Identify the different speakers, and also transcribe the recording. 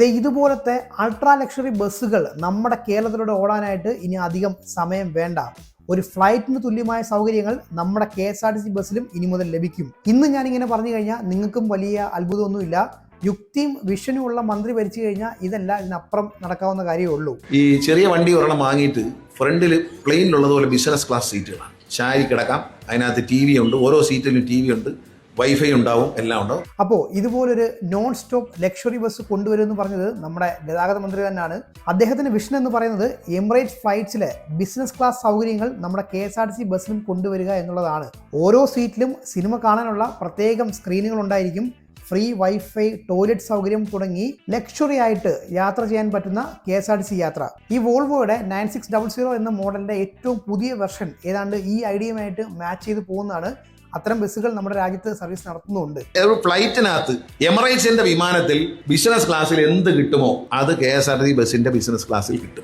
Speaker 1: ഇതുപോലത്തെ ultra luxury ബസ്സുകൾ നമ്മുടെ കേരളത്തിലൂടെ ഓടാനായിട്ട് ഇനി അധികം സമയം വേണ്ട. ഒരു ഫ്ലൈറ്റിന് തുല്യമായ സൗകര്യങ്ങൾ നമ്മുടെ KSRTC ബസ്സിലും ഇനി മുതൽ ലഭിക്കും. ഇന്ന് ഞാനിങ്ങനെ പറഞ്ഞു കഴിഞ്ഞാൽ നിങ്ങൾക്കും വലിയ അത്ഭുതമൊന്നുമില്ല. യുക്തിയും വിഷനും ഉള്ള മന്ത്രി ഭരിച്ചു കഴിഞ്ഞാൽ ഇതല്ല, ഇതിനപ്പുറം നടക്കാവുന്ന കാര്യമേ ഉള്ളൂ.
Speaker 2: ഈ ചെറിയ വണ്ടി ഒരെണ്ണം വാങ്ങിയിട്ട് ഫ്രണ്ടിൽ പ്ലെയിനിലുള്ളതുപോലെ ബിസിനസ് ക്ലാസ് സീറ്റുകളാണ്. ചാരി കിടക്കാം, അതിനകത്ത് TV ഉണ്ട്, ഓരോ സീറ്റിലും TV ഉണ്ട്, വൈഫൈ ഉണ്ടാവും, എല്ലാം ഉണ്ടാവും.
Speaker 1: അപ്പോൾ ഇതുപോലൊരു നോൺ സ്റ്റോപ്പ് ലക്ഷറി ബസ് കൊണ്ടുവരുമെന്ന് പറഞ്ഞത് നമ്മുടെ ഗതാഗത മന്ത്രി തന്നെയാണ്. അദ്ദേഹത്തിന്റെ വിഷൻ എന്ന് പറയുന്നത് എമിറേറ്റ്സ് ഫ്ലൈറ്റ്സിലെ ബിസിനസ് ക്ലാസ് സൗകര്യങ്ങൾ നമ്മുടെ KSRTC ബസ്സിലും കൊണ്ടുവരിക എന്നുള്ളതാണ്. ഓരോ സീറ്റിലും സിനിമ കാണാനുള്ള പ്രത്യേകം സ്ക്രീനുകൾ ഉണ്ടായിരിക്കും, ഫ്രീ വൈഫൈ, ടോയ്ലറ്റ് സൗകര്യം തുടങ്ങി ലക്ഷറി ആയിട്ട് യാത്ര ചെയ്യാൻ പറ്റുന്ന KSRTC യാത്ര. ഈ വോൾവോയുടെ 9600 എന്ന മോഡലിന്റെ ഏറ്റവും പുതിയ വെർഷൻ ഏതാണ്ട് ഈ ഐഡിയയുമായിട്ട് മാച്ച് ചെയ്ത് പോകുന്നതാണ്. അത്തരം ബസ്സുകൾ നമ്മുടെ രാജ്യത്ത് സർവീസ് നടത്തുന്നുണ്ട്.
Speaker 2: ഫ്ലൈറ്റിനകത്ത് എമിറേറ്റ്സിന്റെ വിമാനത്തിൽ ബിസിനസ് ക്ലാസ്സിൽ എന്ത് കിട്ടുമോ അത് KSRTC ബസ്സിന്റെ ബിസിനസ് ക്ലാസ്സിൽ കിട്ടും.